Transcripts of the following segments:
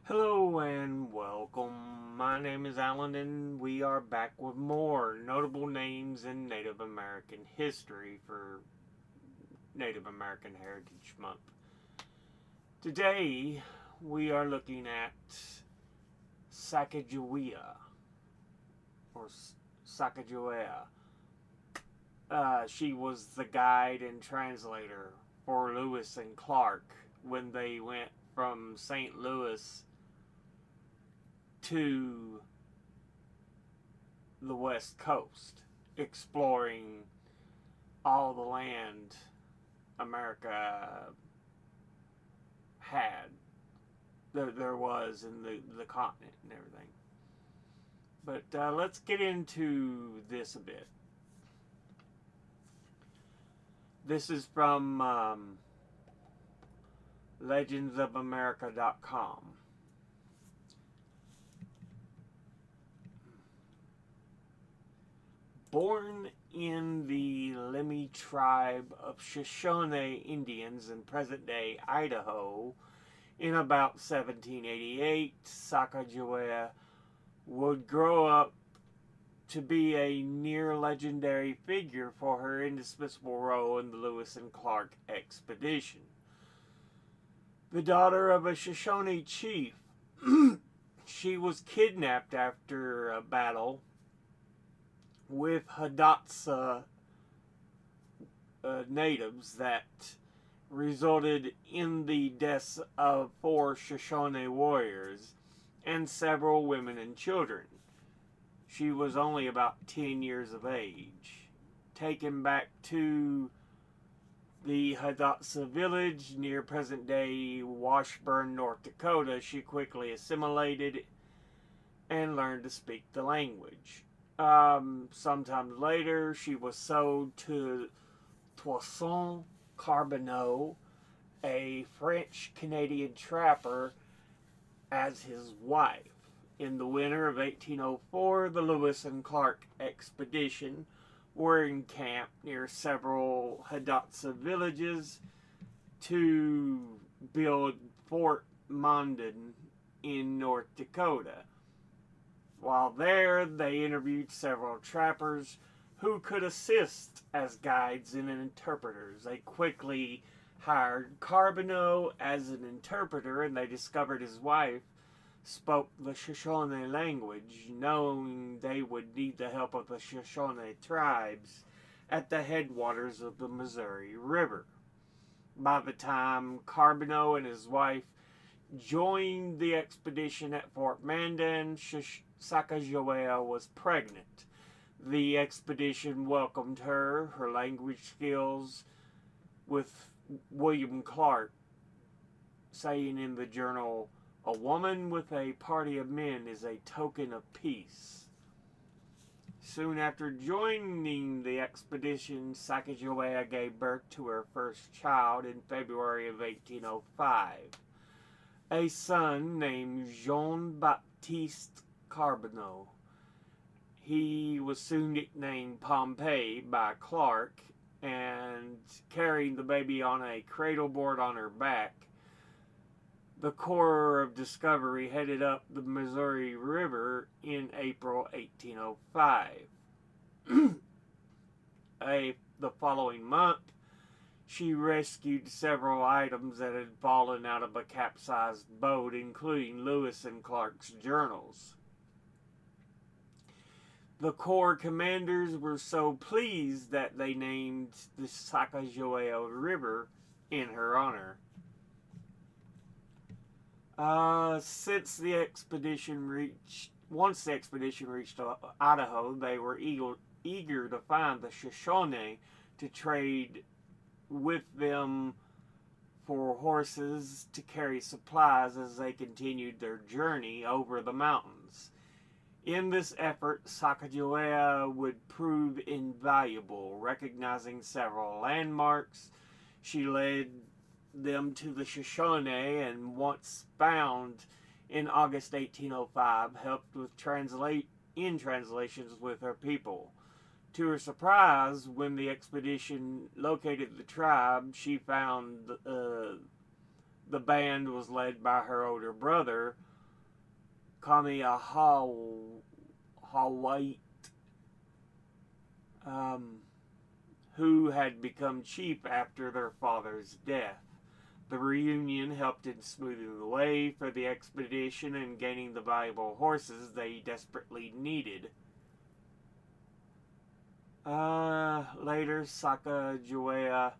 Hello and welcome. My name is Alan, and we are back with more notable names in Native American history for Native American Heritage Month. Today, we are looking at Sacagawea or Sacagawea. She was the guide and translator for Lewis and Clark when they went from St. Louis to the West Coast, exploring all the land America had, there was in the continent and everything. But let's get into this a bit. This is from legendsofamerica.com. Born in the Lemhi tribe of Shoshone Indians in present-day Idaho in about 1788, Sacagawea would grow up to be a near-legendary figure for her indispensable role in the Lewis and Clark expedition. The daughter of a Shoshone chief, she was kidnapped after a battle with Hidatsa natives that resulted in the deaths of 4 Shoshone warriors and several women and children. She was only about 10 years of age. Taken back to the Hidatsa village near present-day Washburn, North Dakota, she quickly assimilated and learned to speak the language. Sometime later, she was sold to Toussaint Charbonneau, a French-Canadian trapper, as his wife. In the winter of 1804, the Lewis and Clark expedition were encamped near several Hidatsa villages to build Fort Mandan in North Dakota. While there, they interviewed several trappers who could assist as guides and interpreters. They quickly hired Charbonneau as an interpreter, and they discovered his wife spoke the Shoshone language, knowing they would need the help of the Shoshone tribes at the headwaters of the Missouri River. By the time Charbonneau and his wife joined the expedition at Fort Mandan, Sacagawea was pregnant. The expedition welcomed her language skills, with William Clark saying in the journal, "A woman with a party of men is a token of peace." Soon after joining the expedition, Sacagawea gave birth to her first child in February of 1805, a son named Jean-Baptiste Charbonneau. He was soon nicknamed Pompey by Clark, and carrying the baby on a cradle board on her back, the Corps of Discovery headed up the Missouri River in April 1805. The following month, she rescued several items that had fallen out of a capsized boat, including Lewis and Clark's journals. The Corps commanders were so pleased that they named the Sacagawea River in her honor. Once the expedition reached Idaho, they were eager to find the Shoshone to trade with them for horses to carry supplies as they continued their journey over the mountains. In this effort, Sacagawea would prove invaluable. Recognizing several landmarks, she led them to the Shoshone, and once found in August 1805, helped with translations with her people. To her surprise, when the expedition located the tribe, she found the band was led by her older brother, Hawaii, who had become chief after their father's death. The reunion helped in smoothing the way for the expedition and gaining the valuable horses they desperately needed. Later, Sacagawea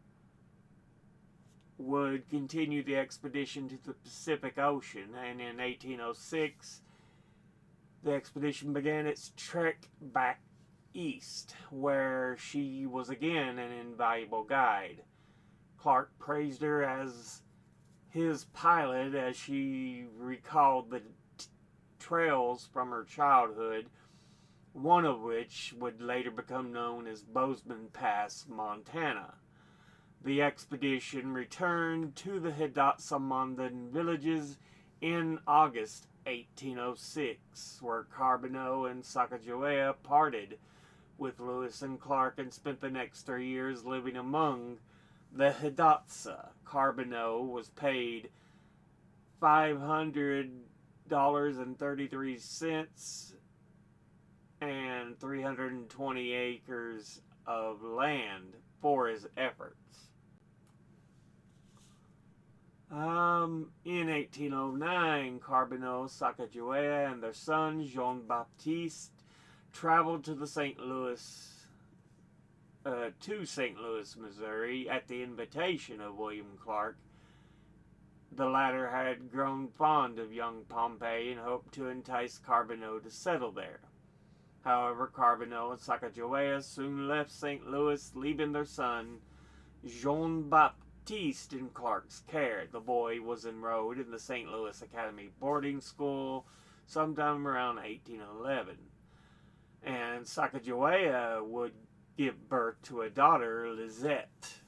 would continue the expedition to the Pacific Ocean, and in 1806, the expedition began its trek back east, where she was again an invaluable guide. Clark praised her as his pilot as she recalled the trails from her childhood, one of which would later become known as Bozeman Pass, Montana. The expedition returned to the Hidatsa Mandan villages in August 1806, where Carbonneau and Sacagawea parted with Lewis and Clark and spent the next 3 years living among the Hidatsa. Carbonneau was paid $500.33 and 320 acres of land for his efforts. In 1809, Carbonneau, Sacagawea, and their son Jean-Baptiste traveled to St. Louis, Missouri, at the invitation of William Clark. The latter had grown fond of young Pompey and hoped to entice Carbonneau to settle there. However, Carbonneau and Sacagawea soon left St. Louis, leaving their son Jean-Baptiste in Clark's care. The boy was enrolled in the St. Louis Academy boarding school sometime around 1811, and Sacagawea would give birth to a daughter, Lizette.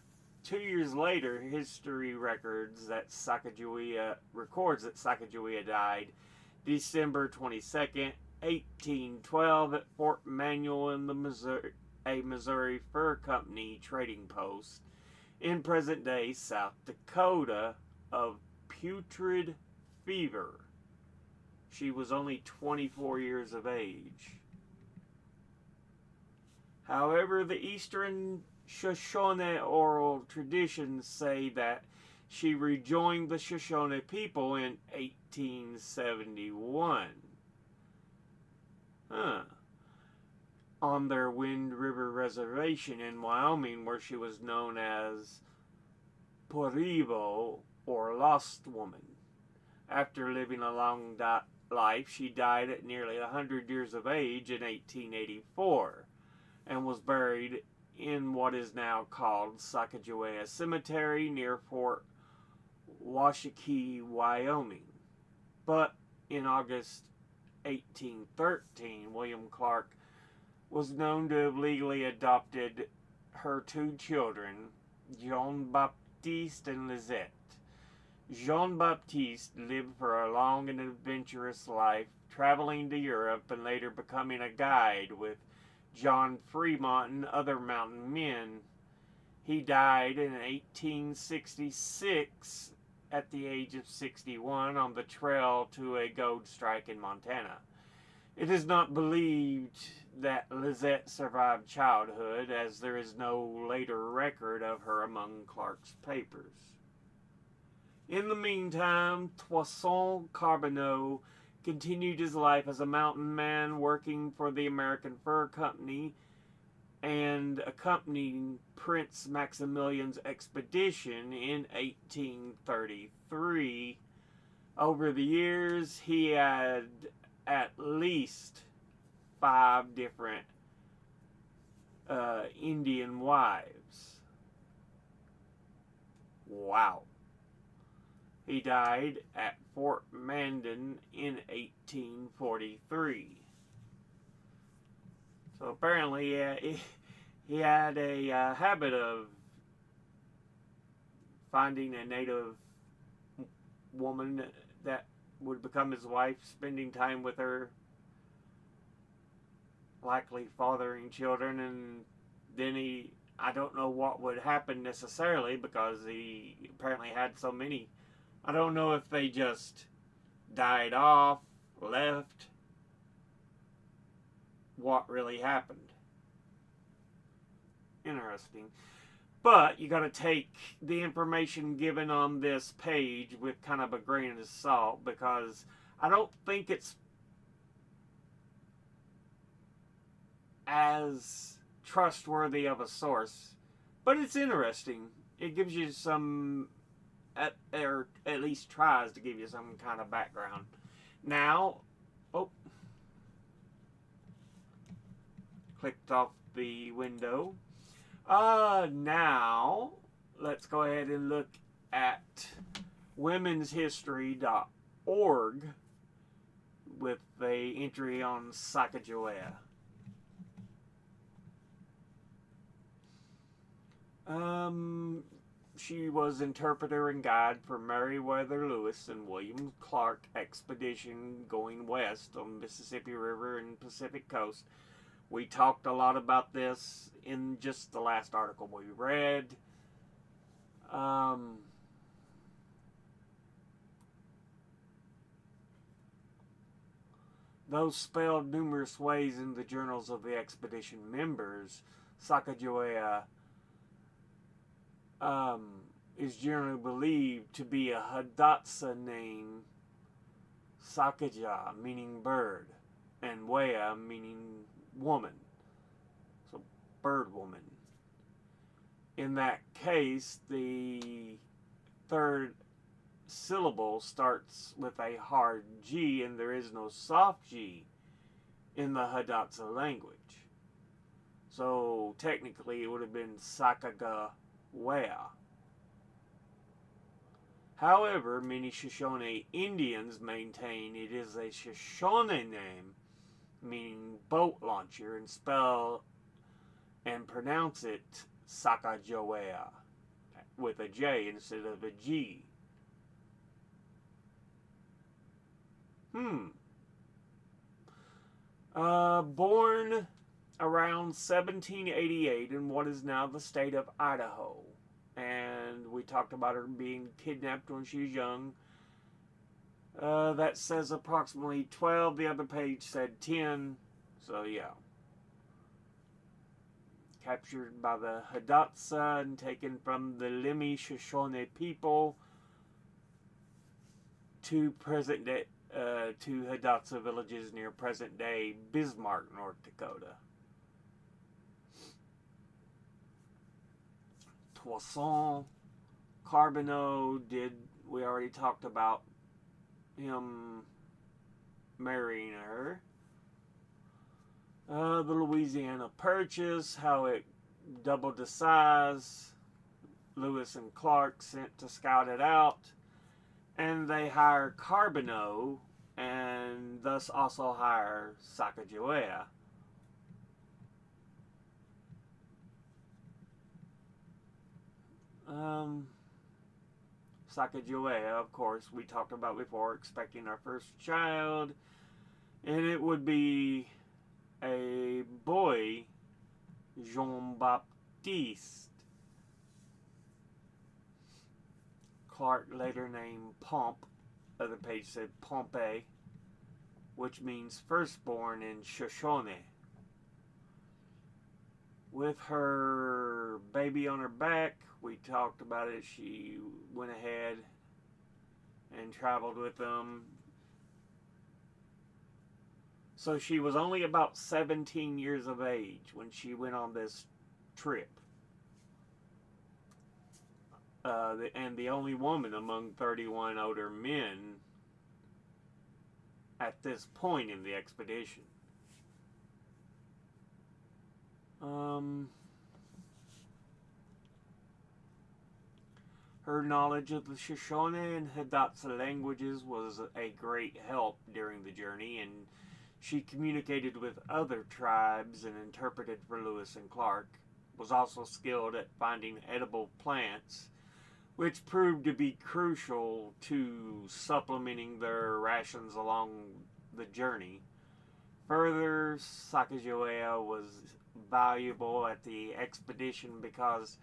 2 years later, history records that Sacagawea died December 22nd, 1812, at Fort Manuel in the Missouri Fur Company trading post in present-day South Dakota of putrid fever. She was only 24 years of age. However, the Eastern Shoshone oral traditions say that she rejoined the Shoshone people in 1871. On their Wind River Reservation in Wyoming, where she was known as Poribo, or Lost Woman. After living a long life, she died at nearly 100 years of age in 1884 and was buried in what is now called Sacagawea Cemetery near Fort Washakie, Wyoming. But in August 1813, William Clark was known to have legally adopted her 2 children, Jean-Baptiste and Lizette. Jean-Baptiste lived for a long and adventurous life, traveling to Europe and later becoming a guide with John Fremont and other mountain men. He died in 1866 at the age of 61 on the trail to a gold strike in Montana. It is not believed that Lizette survived childhood, as there is no later record of her among Clark's papers. In the meantime, Toussaint Carbonneau continued his life as a mountain man, working for the American Fur Company and accompanying Prince Maximilian's expedition in 1833. Over the years, he had at least 5 different Indian wives. Wow. He died at Fort Mandan in 1843. So apparently he had a habit of finding a native woman that would become his wife, spending time with her, likely fathering children, and then I don't know what would happen necessarily, because he apparently had so many. I don't know if they just died off left what really happened. Interesting. But you got to take the information given on this page with kind of a grain of salt, because I don't think it's as trustworthy of a source. But it's interesting. It gives you some, or at least tries to give you some kind of background. Now, oh, clicked off the window. Now, let's go ahead and look at womenshistory.org with a entry on Sacagawea. She was interpreter and guide for Meriwether Lewis and William Clark expedition going west on the Mississippi River and Pacific Coast. We talked a lot about this in just the last article we read. Though spelled numerous ways in the journals of the expedition members, Sacagawea is generally believed to be a Hidatsa name, Sakaja, meaning bird, and Wea, meaning woman. So, bird woman. In that case, the third syllable starts with a hard G, and there is no soft G in the Hidatsa language. So, technically, it would have been Sacagawea. However, many Shoshone Indians maintain it is a Shoshone name, meaning boat launcher, and spell and pronounce it Sacagawea with a J instead of a G. Born around 1788 in what is now the state of Idaho. And we talked about her being kidnapped when she was young. That says approximately 12. The other page said 10. So, yeah. Captured by the Hidatsa and taken from the Lemhi Shoshone people to present day, to Hidatsa villages near present-day Bismarck, North Dakota. Toussaint Charbonneau we already talked about him marrying her. The Louisiana Purchase, how it doubled the size. Lewis and Clark sent to scout it out. And they hire Charbonneau and thus also hire Sacagawea. Sacagawea, of course, we talked about before, expecting our first child. And it would be a boy, Jean-Baptiste. Clark later named Pomp, other page said Pompey, which means firstborn in Shoshone. With her baby on her back, we talked about it, she went ahead and traveled with them. So she was only about 17 years of age when she went on this trip. And the only woman among 31 older men at this point in the expedition. Her knowledge of the Shoshone and Hidatsa languages was a great help during the journey, and she communicated with other tribes and interpreted for Lewis and Clark. Was also skilled at finding edible plants, which proved to be crucial to supplementing their rations along the journey. Further, Sacagawea was valuable at the expedition because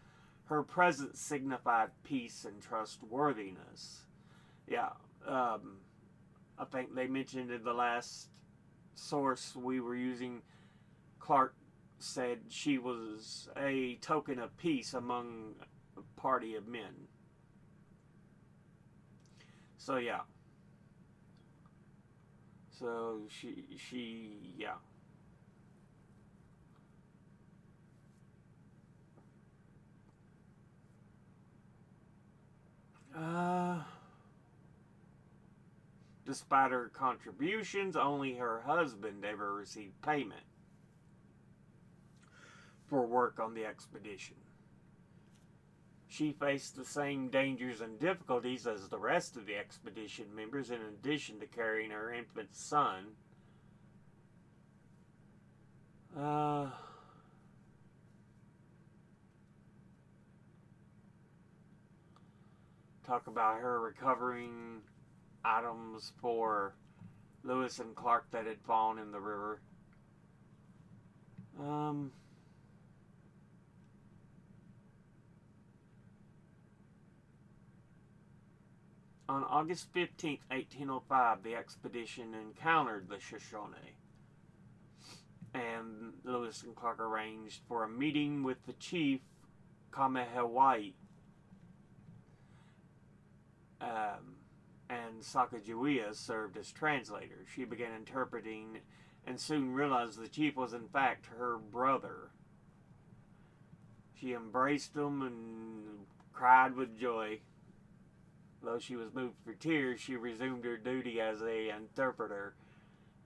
her presence signified peace and trustworthiness. Yeah, a I think they mentioned in the last source we were using, Clark said she was a token of peace among a party of men. So yeah. So she yeah. Uh, Despite her contributions, only her husband ever received payment for work on the expedition. She faced the same dangers and difficulties as the rest of the expedition members, in addition to carrying her infant son. Uh, Talk about her recovering items for Lewis and Clark that had fallen in the river. Um, on August 15th, 1805, the expedition encountered the Shoshone, and Lewis and Clark arranged for a meeting with the chief, Kamehameha, and Sacagawea served as translator. She began interpreting and soon realized the chief was in fact her brother. She embraced him and cried with joy. Though she was moved for tears, she resumed her duty as an interpreter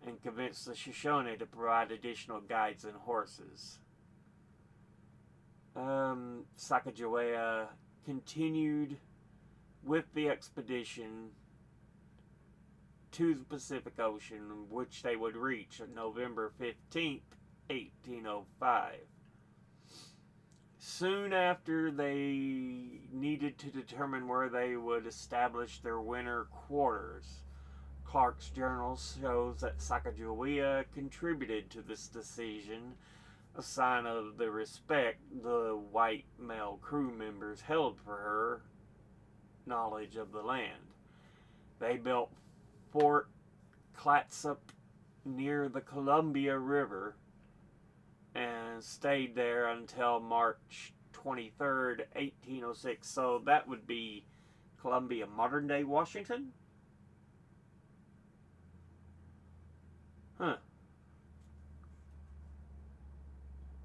and convinced the Shoshone to provide additional guides and horses. Sacagawea continued with the expedition to the Pacific Ocean, which they would reach on November 15th, 1805. Soon after, they needed to determine where they would establish their winter quarters. Clark's journal shows that Sacagawea contributed to this decision, a sign of the respect the white male crew members held for her knowledge of the land. They built Fort Clatsop near the Columbia River and stayed there until March 23rd, 1806. So that would be Columbia, modern day Washington? Huh.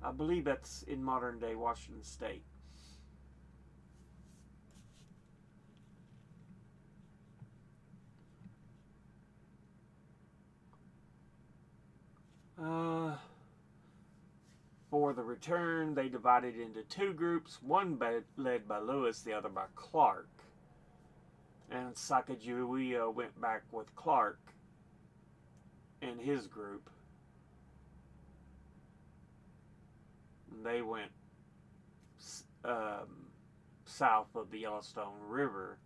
I believe that's in modern day Washington State. For the return, they divided into two groups, one led by Lewis, the other by Clark. And Sacagawea went back with Clark and his group. They went south of the Yellowstone River.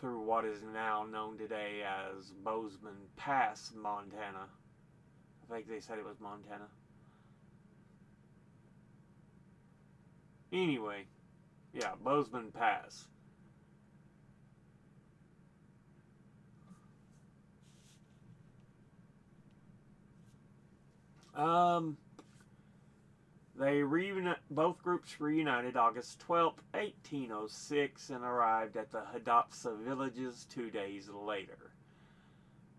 Through what is now known today as Bozeman Pass, Montana. I think they said it was Montana. Anyway, yeah, Bozeman Pass. Both groups reunited August 12th, 1806, and arrived at the Hidatsa villages 2 days later,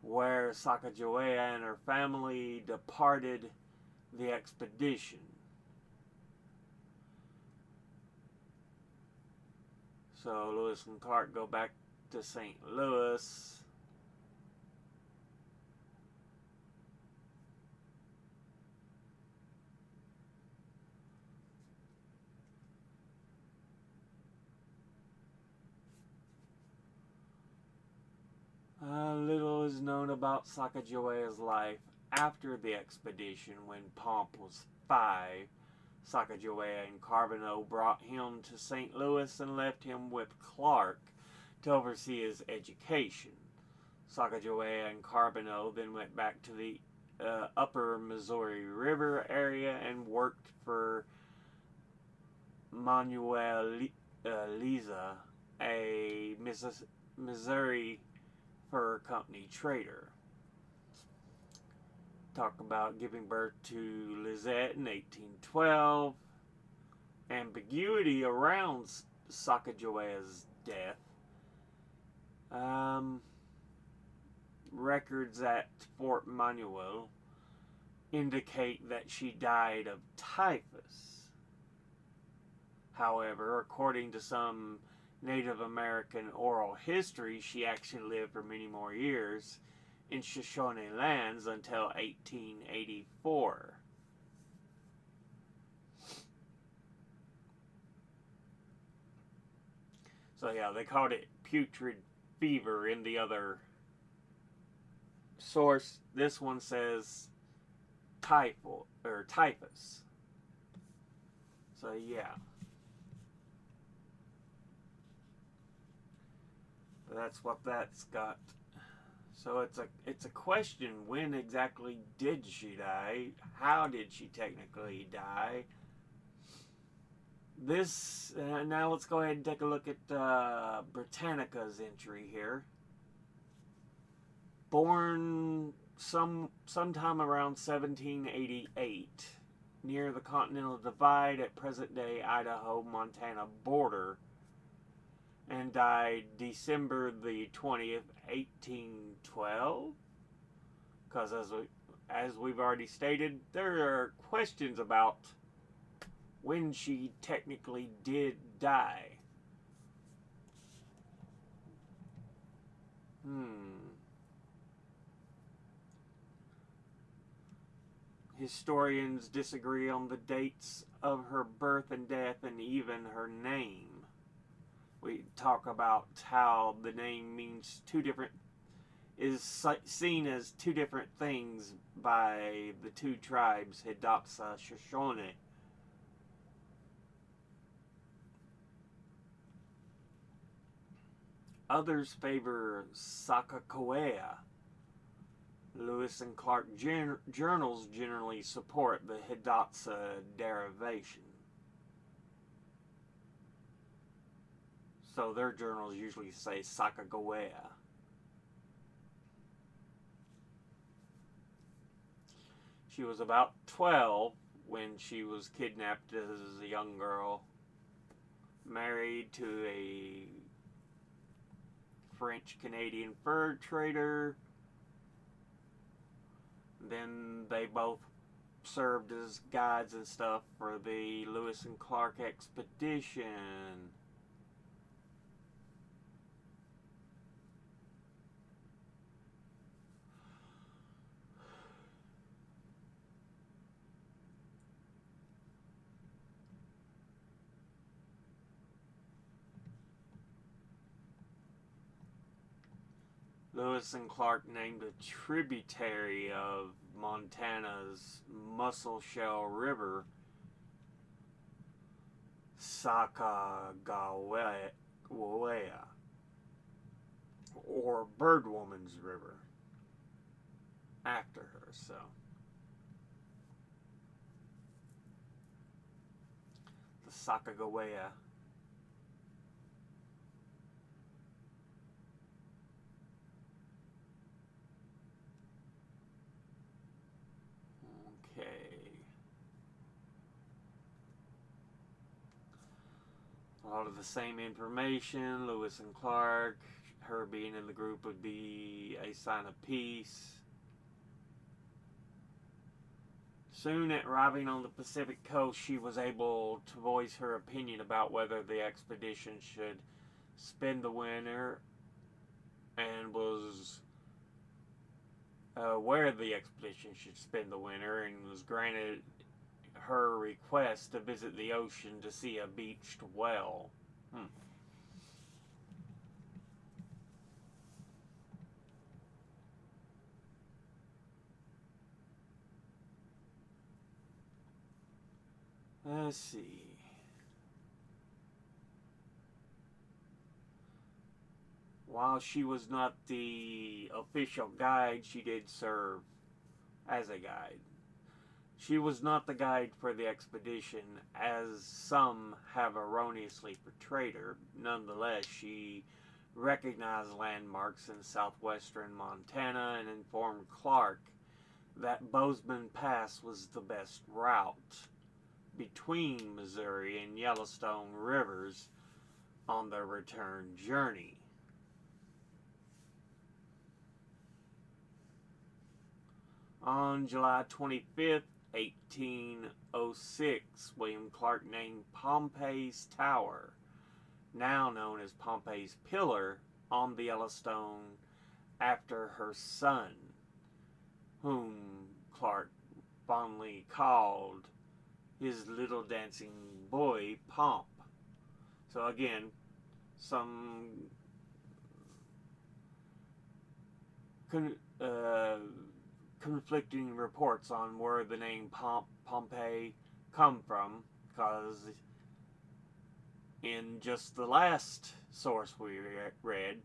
where Sacagawea and her family departed the expedition. So Lewis and Clark go back to St. Louis. Little is known about Sacagawea's life after the expedition. When Pomp was 5, Sacagawea and Carbonneau brought him to St. Louis and left him with Clark to oversee his education. Sacagawea and Carbonneau then went back to the upper Missouri River area and worked for Manuel Lisa, a Missouri Fur Company trader. Talk about giving birth to Lizette in 1812. Ambiguity around Sacagawea's death. Records at Fort Manuel indicate that she died of typhus. However, according to some Native American oral history, she actually lived for many more years in Shoshone lands until 1884. So yeah, they called it putrid fever in the other source. This one says typhoid or typhus. So yeah. That's what that's got. So it's a question: when exactly did she die? How did she technically die? This now let's go ahead and take a look at Britannica's entry here. Born sometime around 1788 near the Continental Divide at present-day Idaho-Montana border, and died December the 20th, 1812. Because as we've already stated, there are questions about when she technically did die. Historians disagree on the dates of her birth and death and even her name. We talk about how the name means is seen as two different things by the two tribes, Hidatsa, Shoshone. Others favor Sacagawea. Lewis and Clark journals generally support the Hidatsa derivation. So their journals usually say Sacagawea. She was about 12 when she was kidnapped as a young girl, married to a French-Canadian fur trader. Then they both served as guides and stuff for the Lewis and Clark expedition. Lewis and Clark named a tributary of Montana's Musselshell River Sacagawea, or Birdwoman's River, after her. So the Sacagawea. A lot of the same information. Lewis and Clark, her being in the group would be a sign of peace. Soon arriving on the Pacific coast, she was able to voice her opinion about whether the expedition should spend the winter, and was where the expedition should spend the winter, and was granted her request to visit the ocean to see a beached whale. Let's see. While she was not the official guide, she did serve as a guide. She was not the guide for the expedition, as some have erroneously portrayed her. Nonetheless, she recognized landmarks in southwestern Montana and informed Clark that Bozeman Pass was the best route between Missouri and Yellowstone rivers on their return journey. On July 25th, 1806, William Clark named Pompey's Tower, now known as Pompey's Pillar, on the Yellowstone after her son, whom Clark fondly called his little dancing boy, Pomp. So again, some conflicting reports on where the name Pompey come from, because in just the last source we read,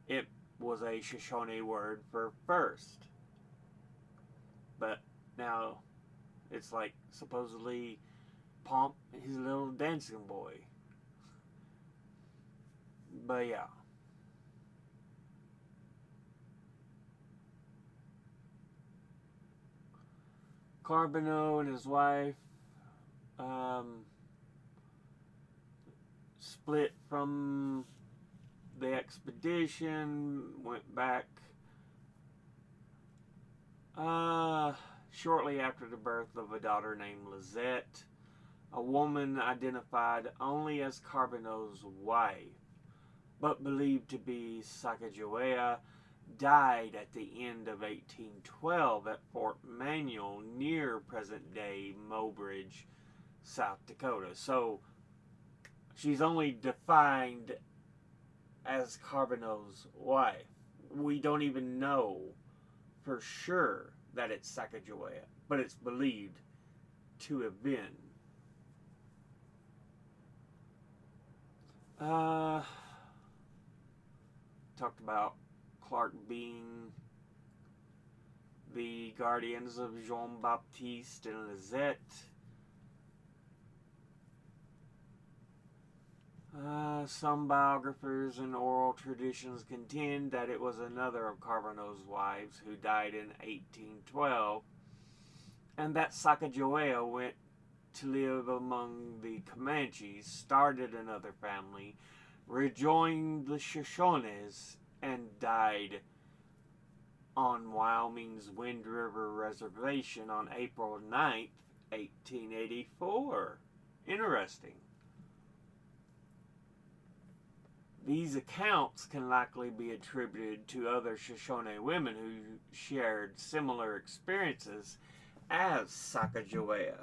it was a Shoshone word for first. But now it's like supposedly Pomp, his little dancing boy. But yeah. Carbonneau and his wife split from the expedition, went back shortly after the birth of a daughter named Lizette, a woman identified only as Carbonneau's wife, but believed to be Sacagawea, died at the end of 1812 at Fort Manuel near present-day Mobridge, South Dakota. So she's only defined as Carbonneau's wife. We don't even know for sure that it's Sacagawea, but it's believed to have been. Talked about Clark being the guardians of Jean-Baptiste and Lizette. Some biographers and oral traditions contend that it was another of Carbonneau's wives who died in 1812, and that Sacagawea went to live among the Comanches, started another family, rejoined the Shoshones, and died on Wyoming's Wind River Reservation on April 9th, 1884. Interesting. These accounts can likely be attributed to other Shoshone women who shared similar experiences as Sacagawea.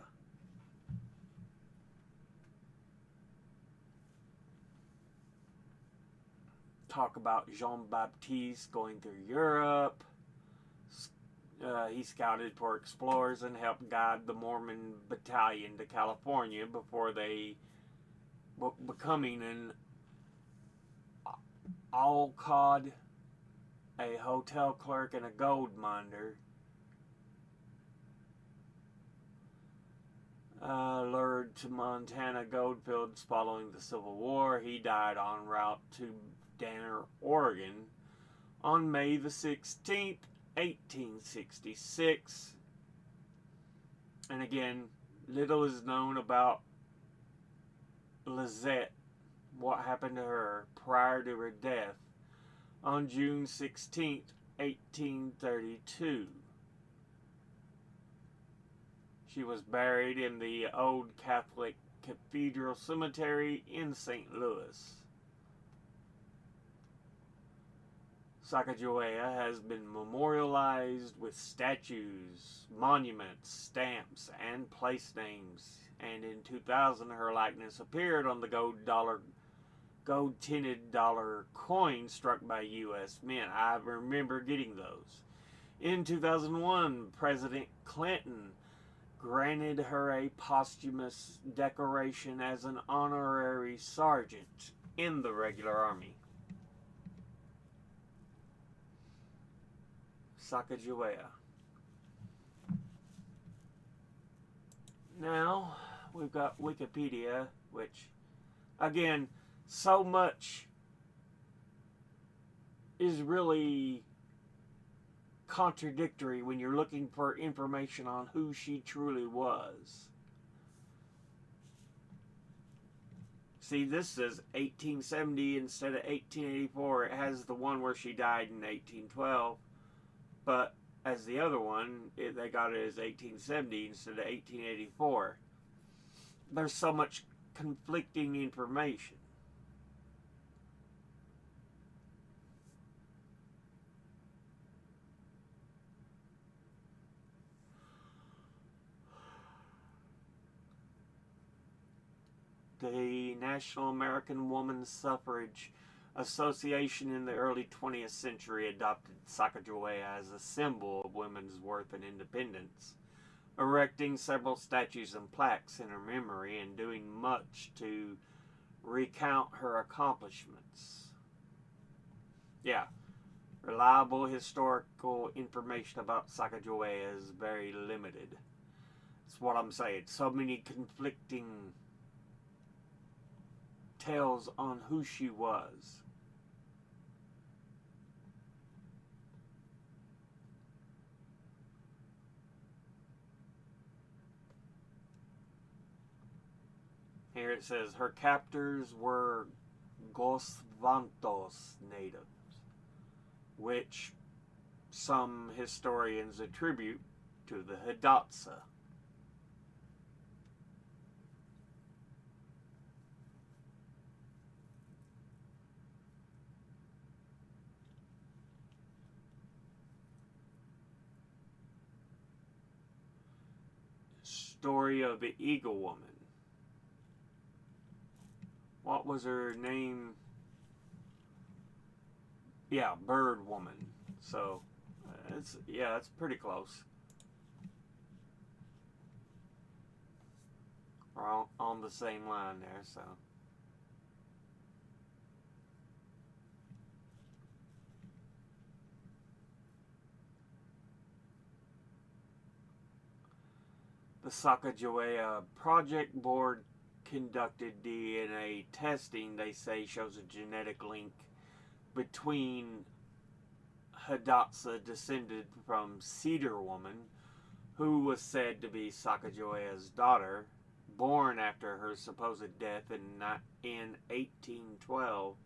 Talk about Jean-Baptiste going through Europe. He scouted for explorers and helped guide the Mormon battalion to California before they becoming an Alcod, a hotel clerk, and a gold miner. Lured to Montana goldfields following the Civil War, he died en route to Danner, Oregon on May the 16th, 1866. And again, little is known about Lizette, what happened to her prior to her death on June 16th, 1832. She was buried in the Old Catholic Cathedral Cemetery in St. Louis. Sacagawea has been memorialized with statues, monuments, stamps, and place names, and in 2000 her likeness appeared on the gold-tinted dollar coin struck by U.S. Mint. I remember getting those. In 2001, President Clinton granted her a posthumous decoration as an honorary sergeant in the regular army. Sacagawea. Now we've got Wikipedia, which, again, so much is really contradictory when you're looking for information on who she truly was. See, this says 1870 instead of 1884. It has the one where she died in 1812, but as the other one, they got it as 1870 instead of 1884. There's so much conflicting information. The National American Woman Suffrage Association in the early 20th century adopted Sacagawea as a symbol of women's worth and independence, erecting several statues and plaques in her memory and doing much to recount her accomplishments. Yeah, reliable historical information about Sacagawea is very limited. That's what I'm saying. So many conflicting tales on who she was. Here it says her captors were Gosvantos natives, which some historians attribute to the Hidatsa. Story of the Eagle Woman. What was her name? Yeah, Bird Woman. So, it's pretty close. We're on the same line there, so. The Sacagawea Project Board conducted DNA testing, they say, shows a genetic link between Hidatsa descended from Cedar Woman, who was said to be Sacagawea's daughter, born after her supposed death in 1812,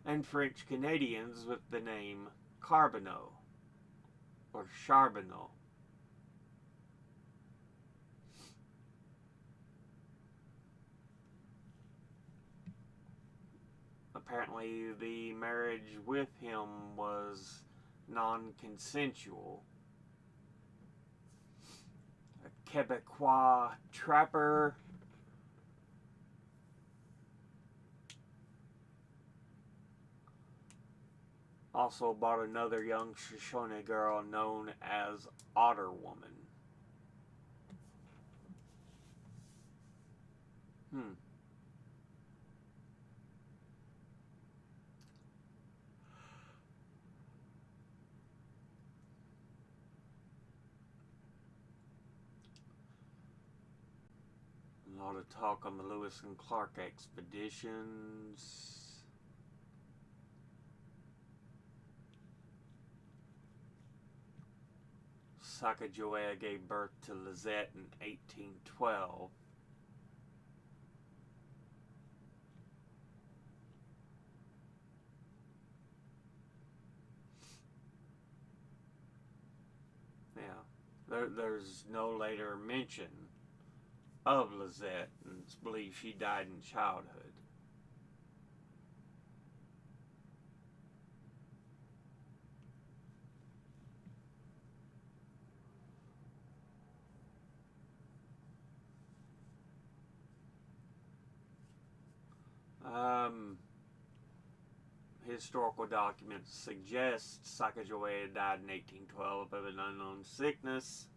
and French Canadians with the name Charbonneau or Charbonneau. Apparently, the marriage with him was non-consensual. A Quebecois trapper also bought another young Shoshone girl known as Otter Woman. A lot of talk on the Lewis and Clark expeditions. Sacagawea gave birth to Lizette in 1812. Yeah, there's no later mention of Lizette, and it's believed she died in childhood. Historical documents suggest Sacagawea died in 1812 of an unknown sickness.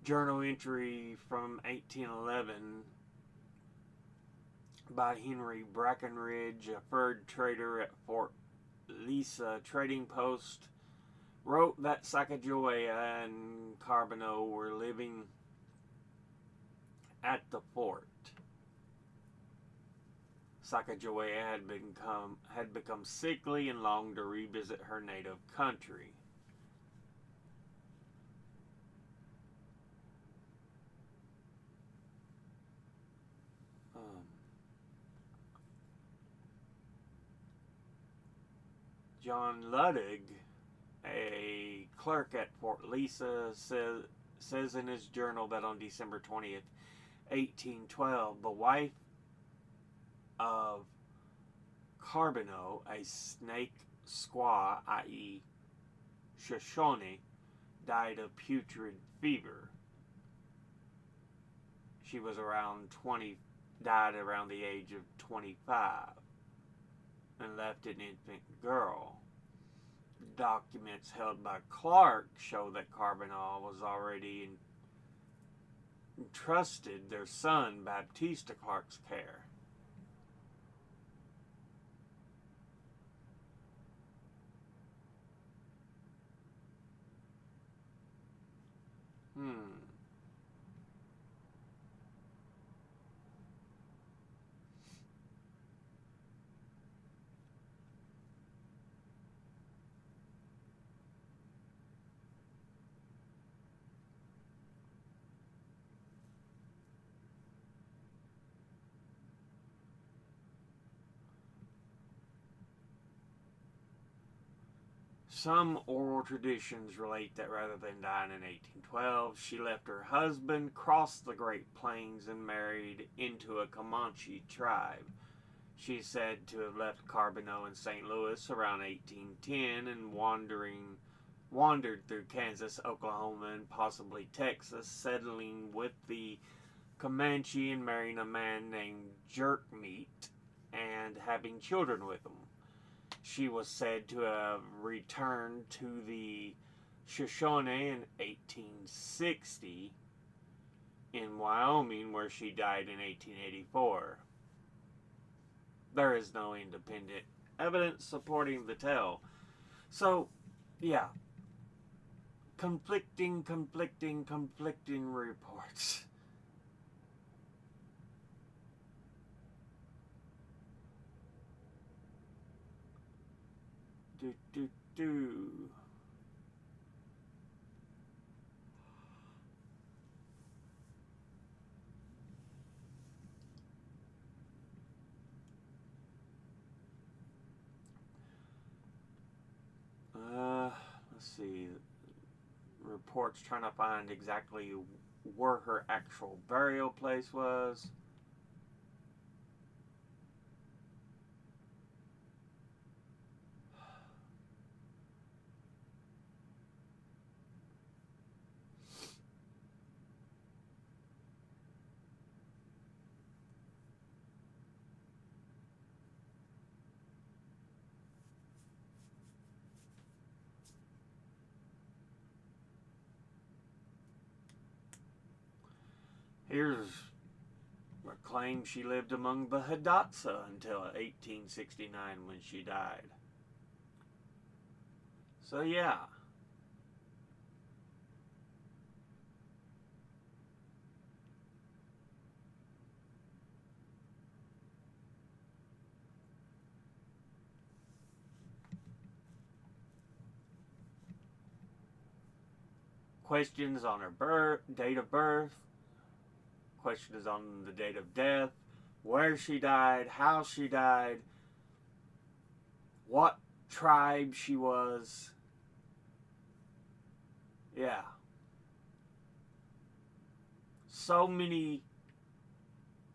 Journal entry from 1811 by Henry Brackenridge, a fur trader at Fort Lisa trading post, wrote that Sacagawea and Carbonell were living at the fort. Sacagawea had become sickly and longed to revisit her native country. John Luddig, a clerk at Fort Lisa, says in his journal that on December 20th, 1812, the wife of Carbonell, a snake squaw, i.e. Shoshone, died of putrid fever. She was died around the age of 25 and left an infant girl. Documents held by Clark show that Carbonell was already entrusted their son Baptiste to Clark's care. Some oral traditions relate that rather than dying in 1812, she left her husband, crossed the Great Plains, and married into a Comanche tribe. She is said to have left Carbonell in St. Louis around 1810 and wandered through Kansas, Oklahoma, and possibly Texas, settling with the Comanche and marrying a man named Jerkmeat and having children with him. She was said to have returned to the Shoshone in 1860 in Wyoming, where she died in 1884. There is no independent evidence supporting the tale. So, yeah. Conflicting reports. Do. Let's see. Reports trying to find exactly where her actual burial place was. Here's a claim she lived among the Hidatsa until 1869 when she died. So yeah. Questions on her date of birth, questions on the date of death, where she died, how she died, what tribe she was. Yeah. So many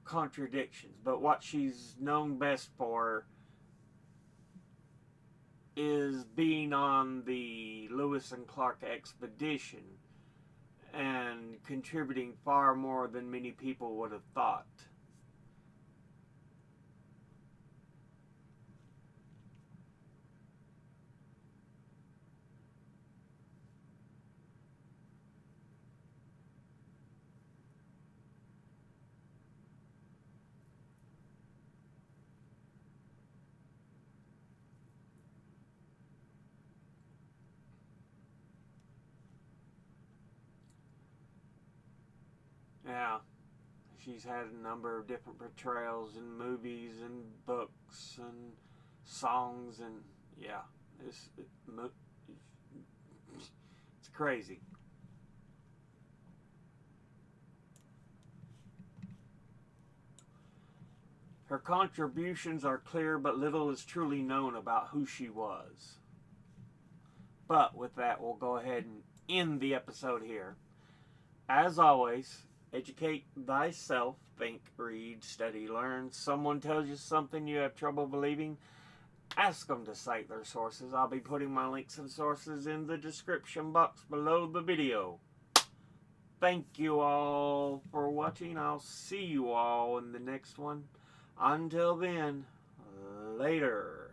contradictions, but what she's known best for is being on the Lewis and Clark expedition and contributing far more than many people would have thought. Yeah. She's had a number of different portrayals in movies and books and songs, and yeah, it's it's crazy. Her contributions are clear, but little is truly known about who she was. But with that, we'll go ahead and end the episode here. As always, educate thyself, think, read, study, learn. Someone tells you something you have trouble believing, ask them to cite their sources. I'll be putting my links and sources in the description box below the video. Thank you all for watching. I'll see you all in the next one. Until then, later.